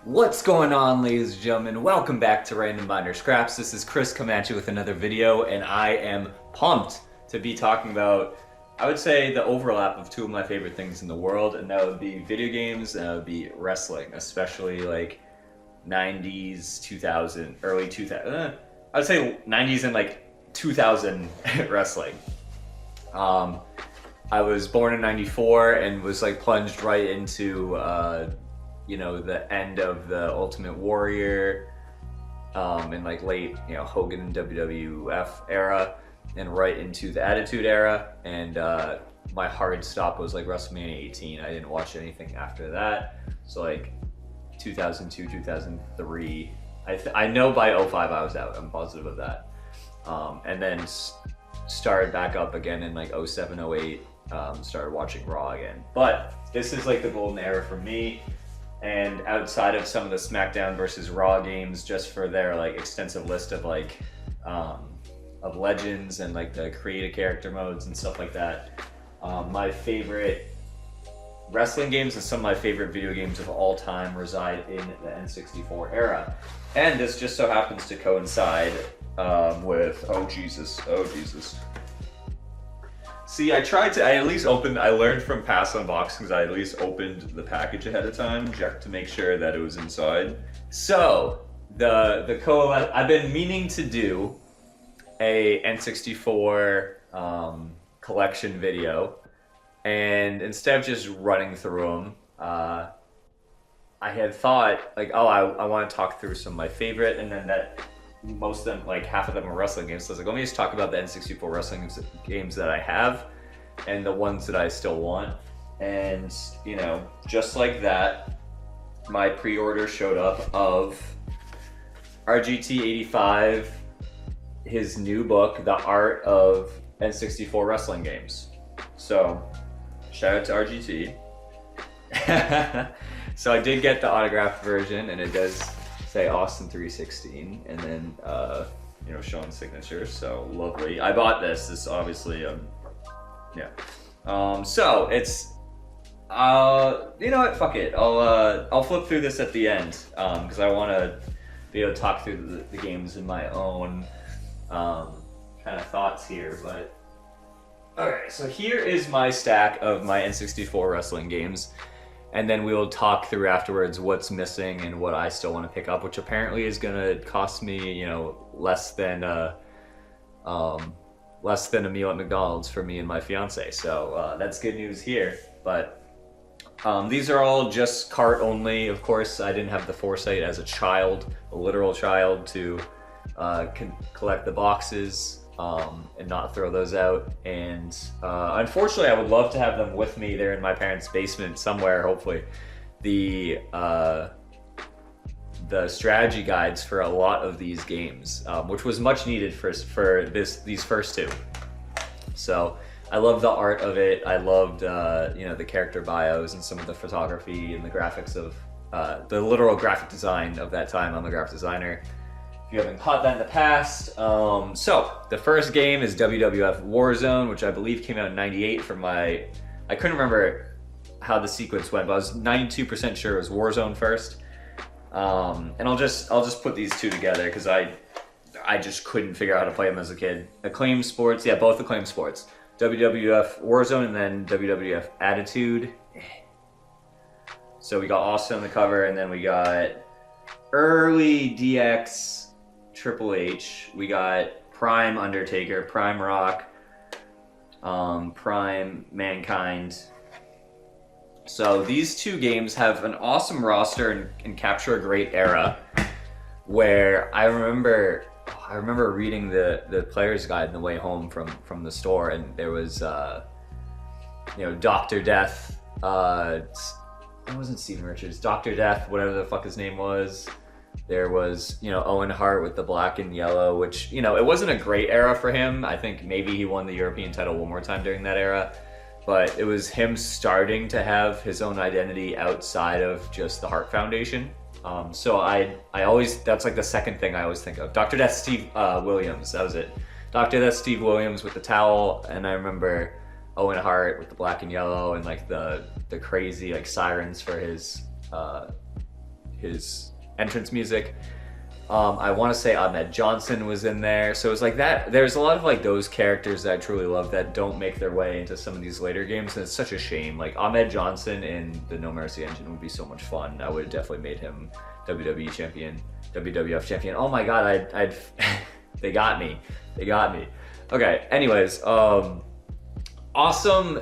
What's going on, ladies and gentlemen? Welcome back to Random Binder Scraps. This is Chris coming at you with another video, and I am pumped to be talking about, I would say, the overlap of two of my favorite things in the world, and that would be video games and that would be wrestling, especially like 90s, 2000, early 2000, I would say 90s and like 2000 wrestling. I was born in 94 and was like plunged right into you know, the end of the Ultimate Warrior, in like late, Hogan and WWF era, and right into the Attitude Era. And my hard stop was like WrestleMania 18. I didn't watch anything after that. So like 2002, 2003. I know by 05 I was out. I'm positive of that. And then started back up again in like 07, 08. Started watching Raw again. But this is like the golden era for me. And outside of some of the SmackDown versus Raw games, just for their like extensive list of like of legends and like the create a character modes and stuff like that, my favorite wrestling games and some of my favorite video games of all time reside in the N64 era. And this just so happens to coincide with oh Jesus. See, I learned from past unboxings, I at least opened the package ahead of time, checked to make sure that it was inside. So, I've been meaning to do a N64 collection video, and instead of just running through them, I had thought, like, oh, I want to talk through some of my favorite, and then that most of them, like half of them are wrestling games. So I was like, let me just talk about the N64 wrestling games that I have and the ones that I still want. And, just like that, my pre-order showed up of RGT85, his new book, The Art of N64 Wrestling Games. So, shout out to RGT. So I did get the autographed version, and it does say Austin 316, and then Sean's signature, so lovely. I bought this. This obviously, so it's, you know what? Fuck it. I'll flip through this at the end because I want to be able to talk through the games in my own kind of thoughts here. But alright, so here is my stack of my N64 wrestling games. And then we will talk through afterwards what's missing and what I still want to pick up, which apparently is gonna cost me, less than a meal at McDonald's for me and my fiance. So that's good news here. But these are all just cart only. Of course, I didn't have the foresight as a child, a literal child, to collect the boxes and not throw those out. And unfortunately, I would love to have them with me. They're in my parents' basement somewhere, hopefully. The strategy guides for a lot of these games, which was much needed for these first two. So I love the art of it. I loved the character bios and some of the photography and the graphics of the literal graphic design of that time. I'm a graphic designer. If you haven't caught that in the past. So the first game is WWF Warzone, which I believe came out in '98 for I couldn't remember how the sequence went, but I was 92% sure it was Warzone first. And I'll just put these two together because I just couldn't figure out how to play them as a kid. Acclaim Sports, yeah, both Acclaim Sports. WWF Warzone and then WWF Attitude. So we got Austin on the cover, and then we got early DX Triple H. We got Prime Undertaker, Prime Rock, Prime Mankind. So these two games have an awesome roster and capture a great era where I remember reading the player's guide on the way home from the store, and there was Dr. Death, it wasn't Steven Richards, Dr. Death, whatever the fuck his name was. There was, Owen Hart with the black and yellow, which, it wasn't a great era for him. I think maybe he won the European title one more time during that era. But it was him starting to have his own identity outside of just the Hart Foundation. So I always, that's like the second thing I always think of. Dr. Death Steve Williams, that was it. Dr. Death Steve Williams with the towel, and I remember Owen Hart with the black and yellow and like the crazy like sirens for his his entrance music. I want to say Ahmed Johnson was in there, so it was like that. There's a lot of like those characters that I truly love that don't make their way into some of these later games, and it's such a shame. Like Ahmed Johnson in the No Mercy engine would be so much fun. I would have definitely made him WWE champion, WWF champion. Oh my god, I'd they got me. Okay, anyways, awesome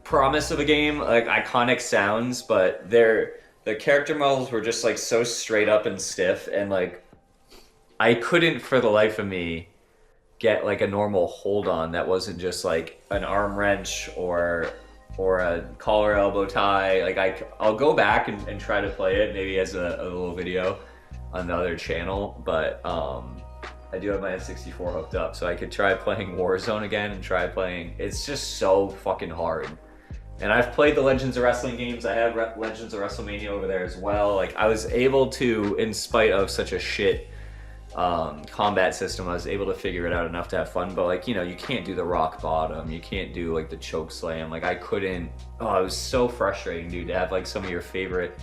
promise of a game, like iconic sounds, but the character models were just like so straight up and stiff, and like I couldn't for the life of me get like a normal hold on that wasn't just like an arm wrench or a collar elbow tie. Like I'll go back and try to play it maybe as a little video on the other channel, but I do have my N64 hooked up, so I could try playing Warzone again and try playing. It's just so fucking hard. And I've played the Legends of Wrestling games. I have Legends of WrestleMania over there as well. Like I was able to, in spite of such a shit combat system, I was able to figure it out enough to have fun. But like, you know, you can't do the rock bottom. You can't do like the choke slam. Like I couldn't. Oh, it was so frustrating, dude, to have like some of your favorite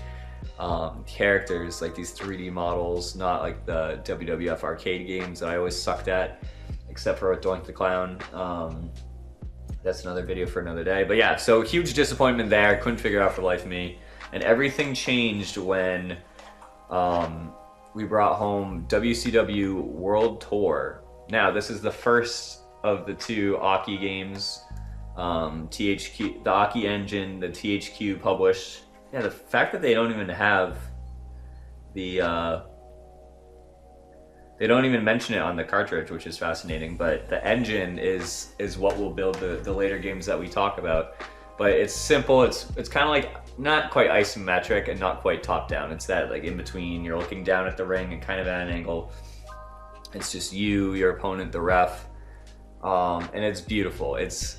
characters, like these 3D models, not like the WWF arcade games that I always sucked at, except for Doink the Clown. That's another video for another day. But yeah, so huge disappointment there. Couldn't figure it out for the life of me. And everything changed when we brought home WCW World Tour. Now, this is the first of the two Aki games. THQ, the Aki engine, the THQ published. Yeah, the fact that they don't even have the they don't even mention it on the cartridge, which is fascinating, but the engine is what will build the later games that we talk about. But it's simple, it's kind of like not quite isometric and not quite top down. It's that like in between, you're looking down at the ring and kind of at an angle. It's just you, your opponent, the ref, and it's beautiful. It's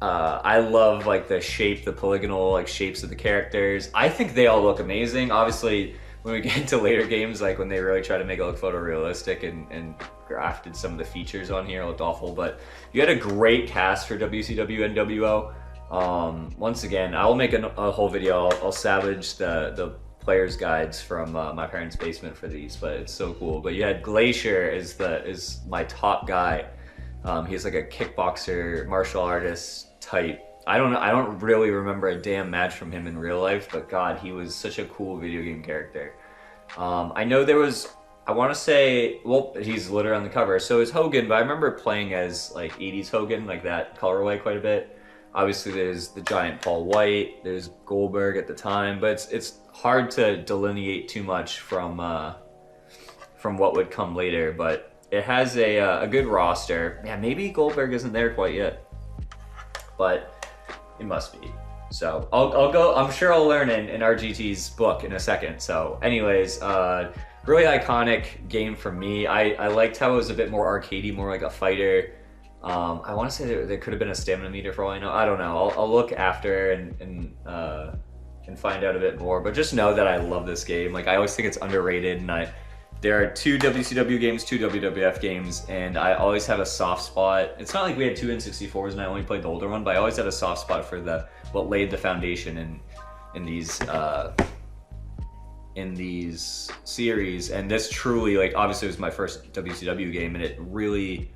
I love like the shape, the polygonal like shapes of the characters. I think they all look amazing. Obviously, when we get into later games, like when they really try to make it look photorealistic and grafted some of the features on here, it looked awful. But you had a great cast for WCW NWO. Once again, I will make a whole video. I'll savage the players guides from my parents' basement for these, but it's so cool. But you had Glacier is my top guy. He's like a kickboxer, martial artist type. I don't really remember a damn match from him in real life, but God, he was such a cool video game character. I know there was, I want to say, well, he's literally on the cover, so is Hogan, but I remember playing as like 80s Hogan, like that colorway quite a bit. Obviously there's the giant Paul White, there's Goldberg at the time, but it's hard to delineate too much from what would come later, but it has a good roster. Yeah, maybe Goldberg isn't there quite yet, but it must be. So I'll go, I'm sure I'll learn in RGT's book in a second. So anyways, really iconic game for me. I liked how it was a bit more arcadey, more like a fighter. I want to say there could have been a stamina meter for all I know. I don't know. I'll look after and find out a bit more. But just know that I love this game. Like I always think it's underrated, and there are 2 WCW games, 2 WWF games, and I always have a soft spot. It's not like we had 2 N64s and I only played the older one, but I always had a soft spot for what laid the foundation in these series. And this truly, like, obviously it was my first WCW game, and it really,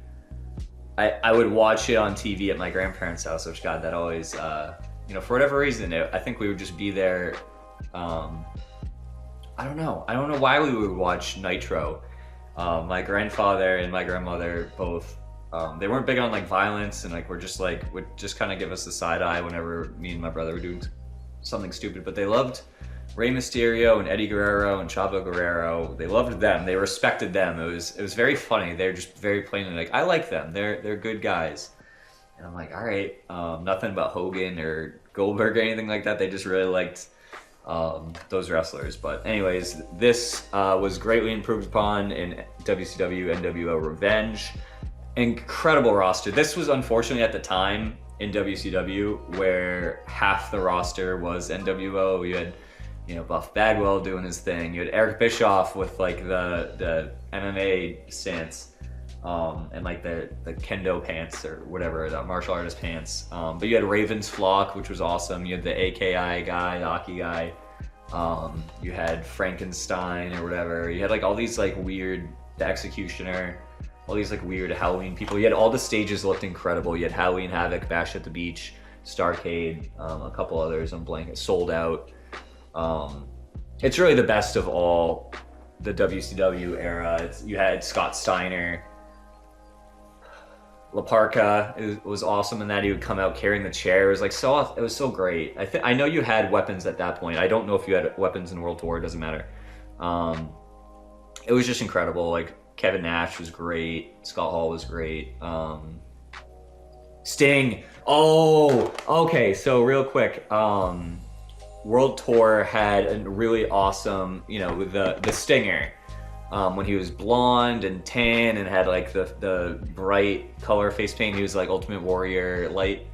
I would watch it on TV at my grandparents' house, which, God, that always, you know, for whatever reason, I think we would just be there. I don't know why we would watch Nitro. My grandfather and my grandmother both, they weren't big on like violence, and like would just kind of give us the side eye whenever me and my brother were doing something stupid. But they loved Rey Mysterio and Eddie Guerrero and Chavo Guerrero. They loved them. They respected them. It was very funny. They're just very plainly like, I like them. They're good guys. And I'm like, all right, nothing about Hogan or Goldberg or anything like that. They just really liked those wrestlers. But anyways, this was greatly improved upon in WCW NWO Revenge. Incredible roster. This was unfortunately at the time in WCW where half the roster was NWO. You had, you know, Buff Bagwell doing his thing. You had Eric Bischoff with like the MMA stance, and like the kendo pants or whatever, the martial artist pants. But you had Raven's Flock, which was awesome. You had the AKI guy, the Aki guy. You had Frankenstein or whatever. You had like all these like weird, the Executioner, all these like weird Halloween people. You had all the stages looked incredible. You had Halloween Havoc, Bash at the Beach, Starcade, a couple others. I'm blanking. Sold Out. It's really the best of all the WCW era. You had Scott Steiner. La Parka was awesome in that he would come out carrying the chair. It was like it was so great. I know you had weapons at that point. I don't know if you had weapons in World Tour. It doesn't matter. It was just incredible. Like Kevin Nash was great. Scott Hall was great. Sting. Oh, okay. So real quick, World Tour had a really awesome, with the Stinger. When he was blonde and tan and had like the bright color face paint, he was like Ultimate Warrior light.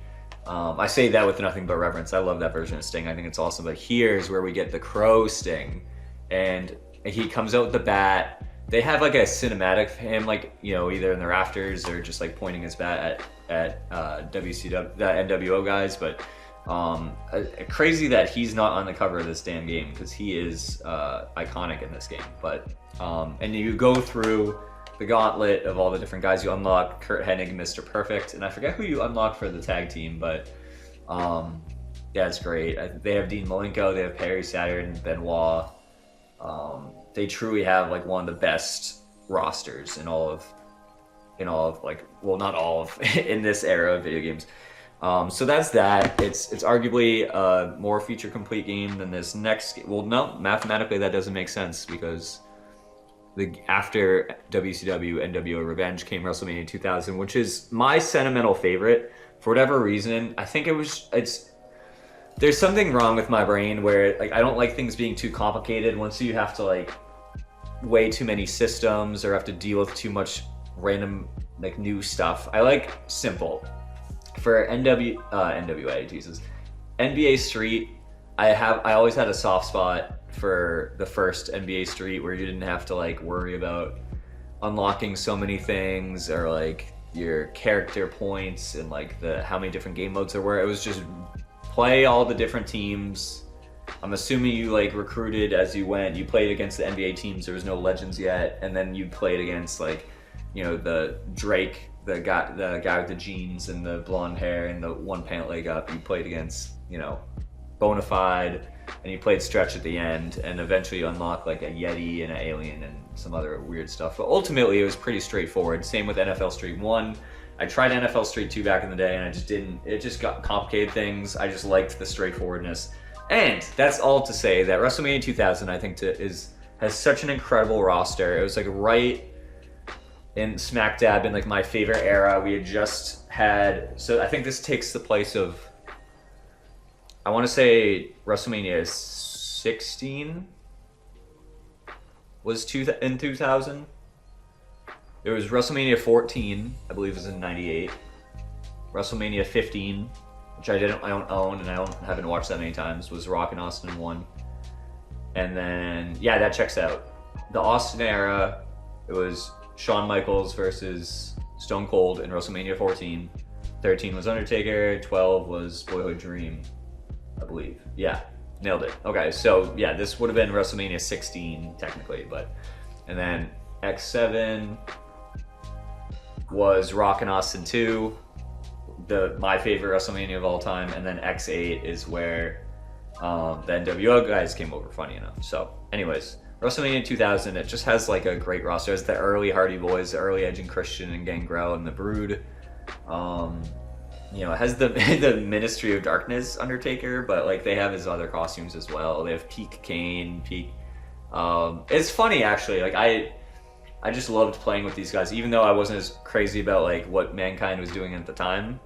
I say that with nothing but reverence. I love that version of Sting. I think it's awesome. But here's where we get the Crow Sting, and he comes out with the bat. They have like a cinematic of him, like either in the rafters or just like pointing his bat at WCW, the NWO guys. But crazy that he's not on the cover of this damn game because he is iconic in this game. But and you go through the gauntlet of all the different guys. You unlock Kurt Hennig, Mr. Perfect, and I forget who you unlock for the tag team, but yeah, it's great. They have Dean Malenko, they have Perry Saturn, Benoit. They truly have like one of the best rosters in all of like, well, not all of in this era of video games. So that's that. It's arguably a more feature complete game than this next game. Well, no, mathematically that doesn't make sense because after WCW NWO Revenge came WrestleMania 2000, which is my sentimental favorite. For whatever reason, I think there's something wrong with my brain where like I don't like things being too complicated. Once you have to like way too many systems or have to deal with too much random like new stuff, I like simple. For NWA, Jesus, NBA Street, I always had a soft spot for the first NBA Street where you didn't have to like worry about unlocking so many things or like your character points and like how many different game modes there were. It was just play all the different teams. I'm assuming you like recruited as you went. You played against the NBA teams. There was no legends yet, and then you played against like the Drake, the guy with the jeans and the blonde hair and the one pant leg up. You played against Bonafide, and you played Stretch at the end, and eventually you unlock like a Yeti and an alien and some other weird stuff. But ultimately it was pretty straightforward. Same with NFL Street 1. I tried NFL Street 2 back in the day and it just got complicated things. I just liked the straightforwardness. And that's all to say that WrestleMania 2000 I think has such an incredible roster. It was like right in smack dab in like my favorite era. We had just had, so I think this takes the place of, I want to say WrestleMania 16 was in 2000. There was WrestleMania 14, I believe was in 98. WrestleMania 15, which I don't own and haven't watched that many times, was Rock and Austin 1. And then, yeah, that checks out. The Austin era, it was Shawn Michaels versus Stone Cold in WrestleMania 14. 13 was Undertaker, 12 was Boyhood Dream, I believe. Yeah, nailed it. Okay, so yeah, this would have been WrestleMania 16 technically, and then X7 was Rock and Austin 2, my favorite WrestleMania of all time, and then X8 is where the NWO guys came over, funny enough. So anyways, WrestleMania 2000, it just has like a great roster. It's the early Hardy Boys, the early Edge and Christian and Gangrel and the Brood. It has the Ministry of Darkness Undertaker, but like they have his other costumes as well. They have Peak Kane, it's funny actually, like I just loved playing with these guys, even though I wasn't as crazy about like what Mankind was doing at the time,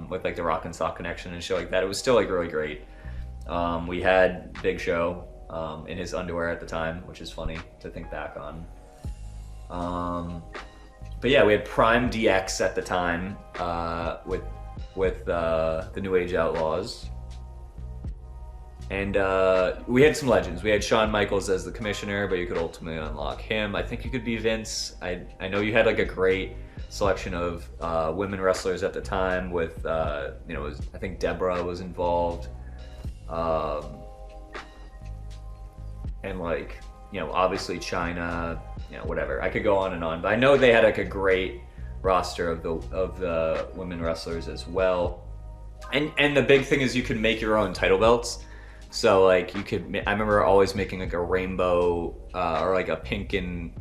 with like the Rock and Sock Connection and shit like that. It was still like really great. We had Big Show in his underwear at the time, which is funny to think back on. But yeah, we had Prime DX at the time with the New Age Outlaws. And we had some legends. We had Shawn Michaels as the commissioner, but you could ultimately unlock him. I think you could be Vince. I know you had like a great selection of women wrestlers at the time with, I think Deborah was involved. and like, you know, obviously China, you know, whatever. I could go on and on, but I know they had like a great roster of the women wrestlers as well. And the big thing is you could make your own title belts. So like you could, I remember always making like a rainbow or like a pink and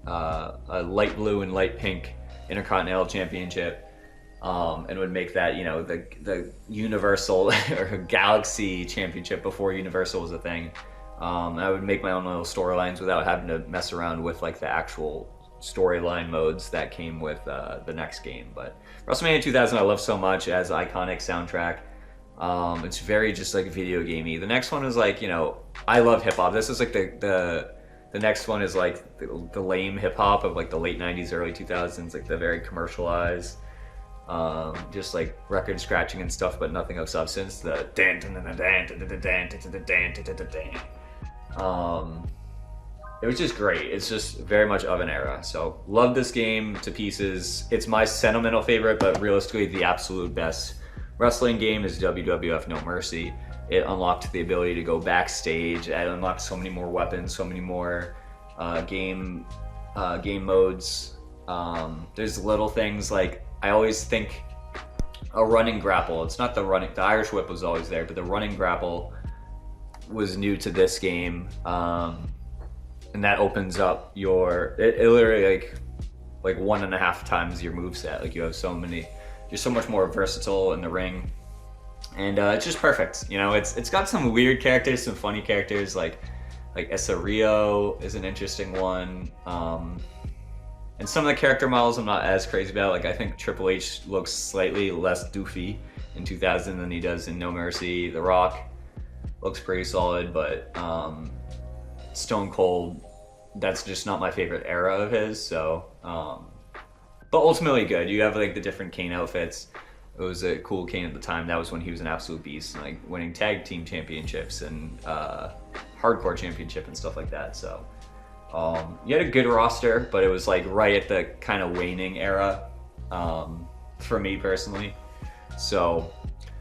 a light blue and light pink Intercontinental Championship, and would make that, you know, the Universal or Galaxy Championship before Universal was a thing. I would make my own little storylines without having to mess around with like the actual storyline modes that came with the next game. But WrestleMania 2000 I love so much as iconic soundtrack. It's very just like video gamey. The next one is like, you know, I love hip hop. This is like the next one is like the lame hip hop of like the late 90s, early 2000s, like the very commercialized, just like record scratching and stuff, but nothing of substance. The dan dan dan dan dan dan dan dan. It was just great. It's just very much of an era. So love this game to pieces. It's my sentimental favorite, but realistically the absolute best wrestling game is WWF No Mercy. It unlocked the ability to go backstage. It unlocked so many more weapons, so many more game modes. There's little things like, I always think a running grapple. It's not the Irish whip was always there, but the running grapple was new to this game. And that opens up your, it literally like 1.5 times your moveset. Like you have so many, you're so much more versatile in the ring. And it's just perfect. You know, it's got some weird characters, some funny characters, like Essa Rio is an interesting one. And some of the character models I'm not as crazy about. Like I think Triple H looks slightly less doofy in 2000 than he does in No Mercy. The Rock looks pretty solid, but Stone Cold, that's just not my favorite era of his. So, but ultimately good. You have like the different Kane outfits. It was a cool Kane at the time. That was when he was an absolute beast, and like winning tag team championships and hardcore championship and stuff like that. So you had a good roster, but it was like right at the kind of waning era for me personally. So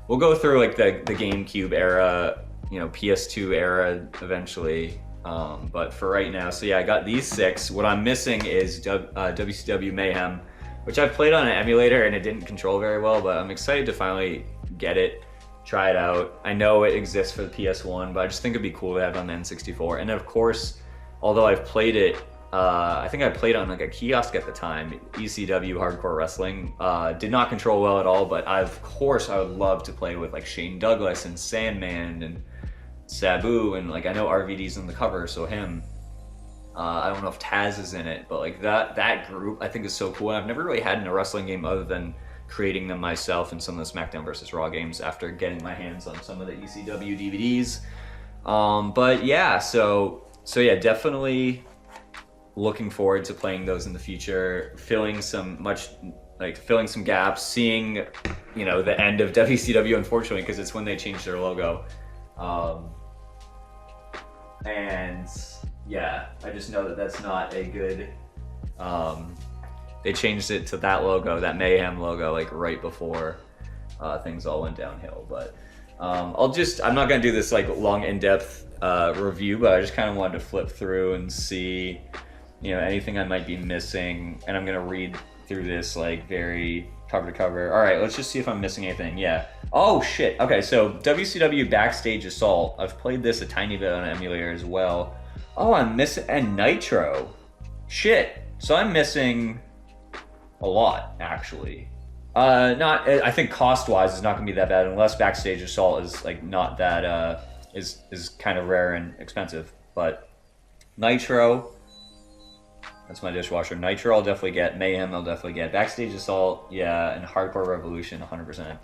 we'll go through like the GameCube era, you know, PS2 era eventually. But for right now, so yeah, I got these 6. What I'm missing is WCW Mayhem, which I've played on an emulator and it didn't control very well, but I'm excited to finally get it, try it out. I know it exists for the PS1, but I just think it'd be cool to have it on the N64. And of course, although I've played it, I think I played on like a kiosk at the time, ECW Hardcore Wrestling, did not control well at all, but of course I would love to play with like Shane Douglas and Sandman and Sabu, and like I know RVD's on the cover, so him. I don't know if Taz is in it, but like that group I think is so cool. And I've never really had in a wrestling game other than creating them myself in some of the SmackDown vs. Raw games after getting my hands on some of the ECW DVDs. But yeah, so yeah, definitely looking forward to playing those in the future, filling some gaps, seeing, you know, the end of WCW, unfortunately, because it's when they changed their logo. And yeah, I just know that that's not a good, they changed it to that logo, that Mayhem logo, like right before things all went downhill. But I'm not gonna do this like long in-depth review, but I just kind of wanted to flip through and see, you know, anything I might be missing. And I'm gonna read through this like very cover to cover. All right, let's just see if I'm missing anything. Yeah. Oh shit. Okay, so WCW Backstage Assault. I've played this a tiny bit on an emulator as well. Oh, I'm missing, and Nitro. Shit. So I'm missing a lot, actually. I think cost-wise it's not gonna be that bad unless Backstage Assault is like not that is kind of rare and expensive. But Nitro, that's my dishwasher. Nitro I'll definitely get. Mayhem I'll definitely get. Backstage Assault, yeah, and Hardcore Revolution 100%.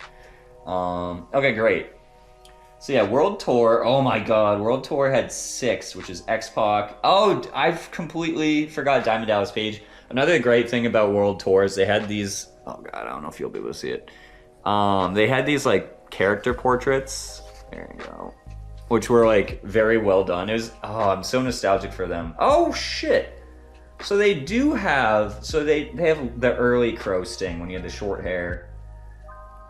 Okay, great. So yeah, World Tour. Oh my god, World Tour had 6, which is X-Pac. Oh, I've completely forgot Diamond Dallas Page. Another great thing about World Tour is they had these, oh god, I don't know if you'll be able to see it. They had these like character portraits. There you go. Which were like very well done. It was, oh, I'm so nostalgic for them. Oh shit. So they do have, they have the early Crow Sting when he had the short hair.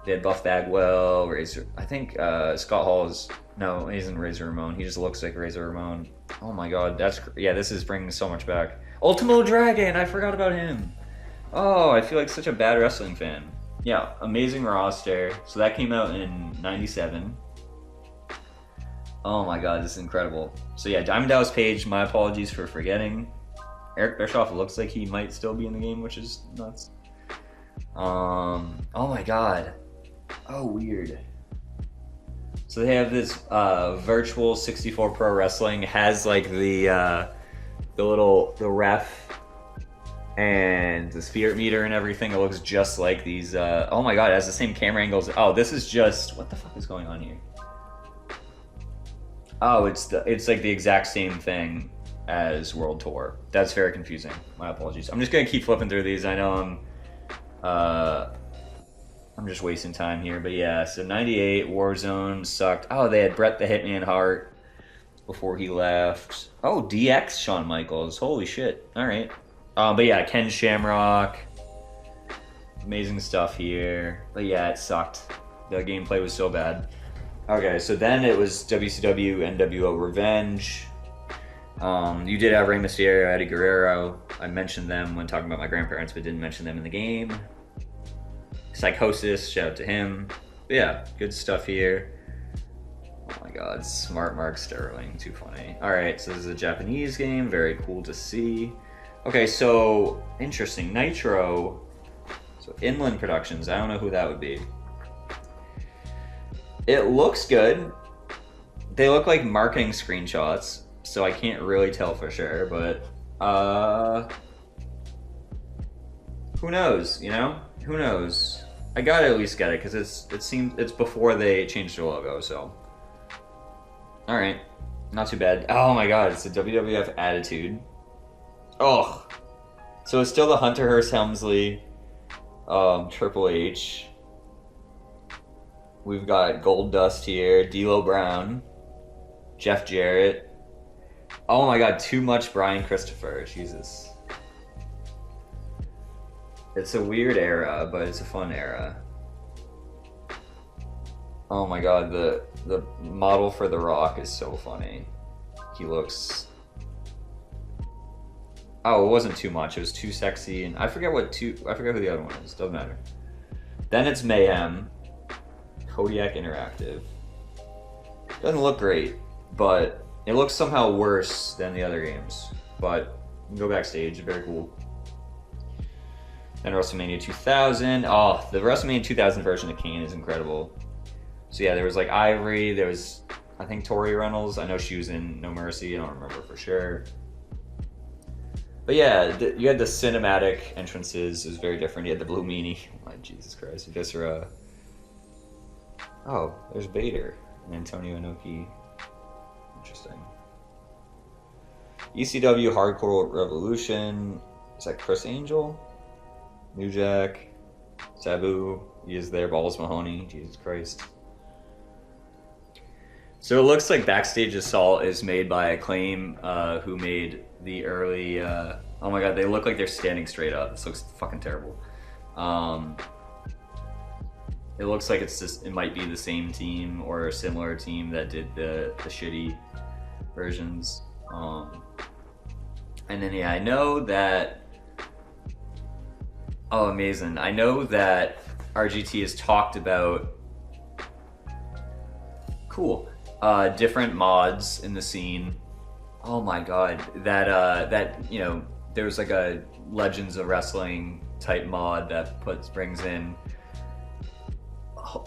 They had Buff Bagwell, Razor. I think Scott Hall is, no, he isn't Razor Ramon. He just looks like Razor Ramon. Oh my god, yeah, this is bringing so much back. Ultimo Dragon, I forgot about him. Oh, I feel like such a bad wrestling fan. Yeah, amazing roster. So that came out in 97. Oh my god, this is incredible. So yeah, Diamond Dallas Page, my apologies for forgetting. Eric Bischoff looks like he might still be in the game, which is nuts. Oh my god. Oh, weird. So they have this virtual 64 Pro Wrestling, has like the ref and the spirit meter and everything. It looks just like these. Oh my god, it has the same camera angles. Oh, this is just, what the fuck is going on here? Oh, it's like the exact same thing as World Tour. That's very confusing. My apologies. I'm just gonna keep flipping through these. I know I'm just wasting time here, but yeah. So 98 Warzone sucked. Oh, they had Bret the Hitman Hart before he left. Oh, DX Shawn Michaels. Holy shit. All right. But yeah, Ken Shamrock. Amazing stuff here. But yeah, it sucked. The gameplay was so bad. Okay, so then it was WCW NWO Revenge. You did have Rey Mysterio, Eddie Guerrero. I mentioned them when talking about my grandparents, but didn't mention them in the game. Psychosis, shout out to him. But yeah, good stuff here. Oh my god, Smart Mark Sterling, too funny. Alright, so this is a Japanese game, very cool to see. Okay, so, interesting, Nitro. So Inland Productions, I don't know who that would be. It looks good. They look like marketing screenshots, so I can't really tell for sure, but who knows, you know? Who knows? I gotta at least get it because it's before they changed their logo, so. Alright. Not too bad. Oh my god, it's a WWF Attitude. Oh. So it's still the Hunter Hearst Helmsley, Triple H. We've got Gold Dust here, D'Lo Brown, Jeff Jarrett. Oh my god, too much Brian Christopher, Jesus. It's a weird era, but it's a fun era. Oh my god, the model for The Rock is so funny. He looks... Oh, it wasn't too much, it was too sexy, and I forget who the other one is, doesn't matter. Then it's Mayhem. Kodiak Interactive. Doesn't look great, but it looks somehow worse than the other games. But you can go backstage, very cool. Then WrestleMania 2000. Oh, the WrestleMania 2000 version of Kane is incredible. So yeah, there was like Ivory, there was, I think, Tori Reynolds. I know she was in No Mercy, I don't remember for sure. But yeah, you had the cinematic entrances, it was very different. You had the Blue Meanie. Oh my Jesus Christ, Viscera. Oh, there's Bader and Antonio Inoki. Interesting. ECW Hardcore Revolution. Is that Chris Angel? New Jack. Sabu. He is there. Balls Mahoney. Jesus Christ. So it looks like Backstage Assault is made by Acclaim, who made the early... oh my god, they look like they're standing straight up. This looks fucking terrible. It looks like it might be the same team or a similar team that did the shitty versions. And then yeah, I know that. Oh, amazing! I know that RGT has talked about different mods in the scene. Oh my god, that you know, there was like a Legends of Wrestling type mod that brings in,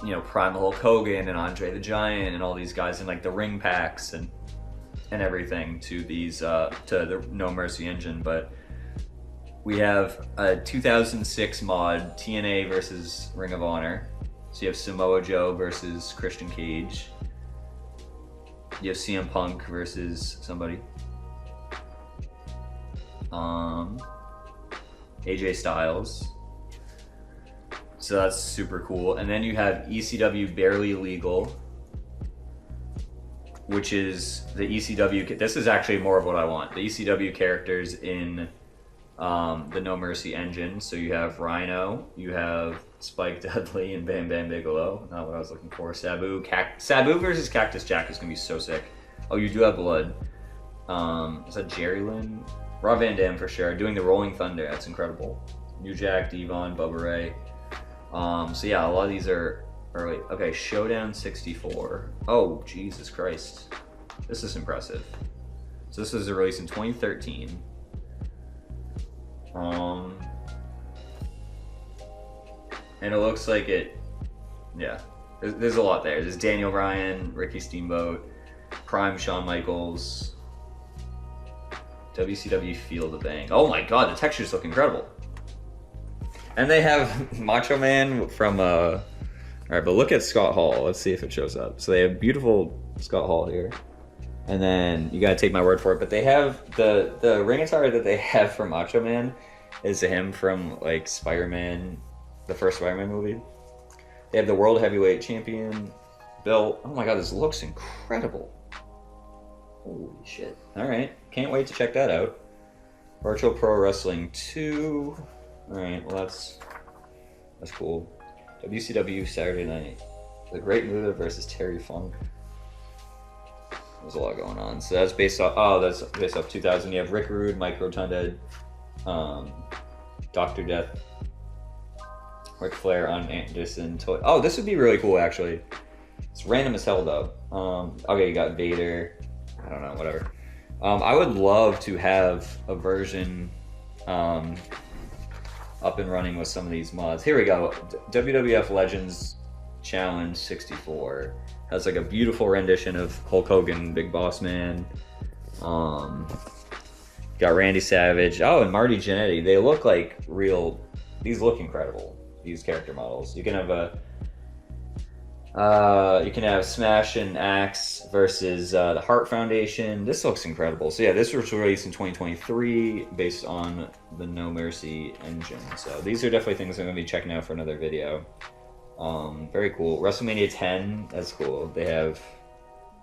you know, Primal Hulk Hogan and Andre the Giant and all these guys in like the ring packs and everything to these to the No Mercy engine. But we have a 2006 mod, TNA versus Ring of Honor. So you have Samoa Joe versus Christian Cage. You have CM Punk versus somebody. AJ Styles. So that's super cool. And then you have ECW Barely Legal, which is the ECW. This is actually more of what I want. The ECW characters in the No Mercy engine. So you have Rhino, you have Spike Dudley and Bam Bam Bigelow. Not what I was looking for. Sabu versus Cactus Jack is gonna be so sick. Oh, you do have blood. Is that Jerry Lynn? Rob Van Dam for sure. Doing the Rolling Thunder, that's incredible. New Jack, Devon, Bubba Ray. So yeah, a lot of these are early. Okay, Showdown 64. Oh, Jesus Christ. This is impressive. So this was released in 2013. And it looks like it, yeah, there's a lot there. There's Daniel Bryan, Ricky Steamboat, Prime Shawn Michaels, WCW Feel the Bang. Oh my God, the textures look incredible. And they have Macho Man from, all right, but look at Scott Hall. Let's see if it shows up. So they have beautiful Scott Hall here. And then you gotta take my word for it, but they have the ring attire that they have for Macho Man is him from like Spider-Man, the first Spider-Man movie. They have the World Heavyweight Champion belt. Oh my God, this looks incredible. Holy shit. All right, can't wait to check that out. Virtual Pro Wrestling 2. All right, well that's cool. WCW Saturday Night. The Great Muta versus Terry Funk. There's a lot going on. So that's based off, oh, that's based off 2000. You have Rick Rude, Mike Rotunda, Dr. Death, Ric Flair on Anderson. Oh, this would be really cool, actually. It's random as hell, though. Okay, you got Vader. I don't know, whatever. I would love to have a version up and running with some of these mods. Here we go. WWF Legends Challenge 64. Has like a beautiful rendition of Hulk Hogan, Big Boss Man. Got Randy Savage. Oh, and Marty Jannetty. They look like real. These look incredible. These character models. You can have Smash and Axe versus the Hart Foundation. This looks incredible. So yeah, this was released in 2023 based on the No Mercy engine. So these are definitely things I'm gonna be checking out for another video. Very cool. WrestleMania 10, that's cool. They have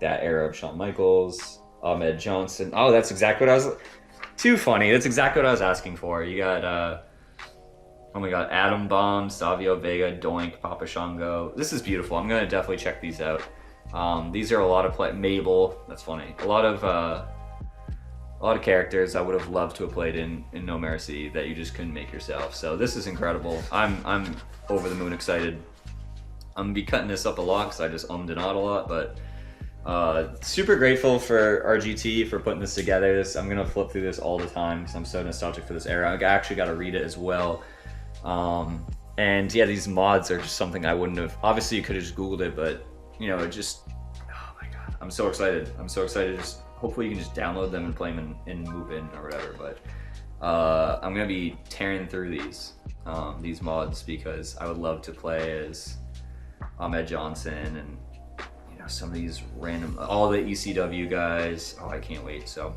that era of Shawn Michaels, Ahmed Johnson. Oh, that's exactly what I was, too funny. That's exactly what I was asking for. You got, oh my God, Atom Bomb, Savio Vega, Doink, Papa Shango. This is beautiful. I'm gonna definitely check these out. These are a lot of Mabel, that's funny. A lot of characters I would have loved to have played in No Mercy that you just couldn't make yourself. So this is incredible. I'm over the moon excited. I'm gonna be cutting this up a lot because I just ummed and ahed a lot, but super grateful for RGT for putting this together. I'm gonna flip through this all the time because I'm so nostalgic for this era. I actually got to read it as well. And yeah, these mods are just something I wouldn't have. Obviously, you could have just Googled it, but you know, it just. Oh my God, I'm so excited. I'm so excited. Just hopefully you can just download them and play them in Move-In or whatever. But I'm gonna be tearing through these mods because I would love to play as Ahmed Johnson and you know some of these random, all the ECW guys. Oh, I can't wait. So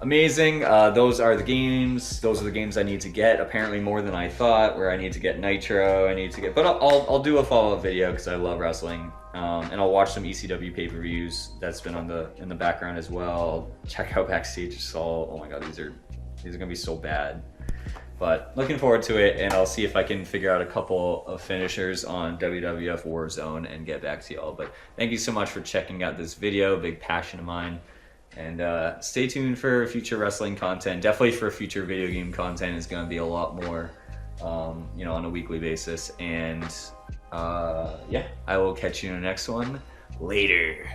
amazing. Those are the games. Those are the games I need to get. Apparently more than I thought. Where I need to get Nitro. I need to get, but I'll do a follow-up video because I love wrestling. And I'll watch some ECW pay-per-views that's been in the background as well. I'll check out Backstage Assault. Oh my God, these are gonna be so bad. But looking forward to it, and I'll see if I can figure out a couple of finishers on WWF Warzone and get back to y'all. But thank you so much for checking out this video, big passion of mine. And stay tuned for future wrestling content. Definitely for future video game content is going to be a lot more, you know, on a weekly basis. And yeah, I will catch you in the next one. Later.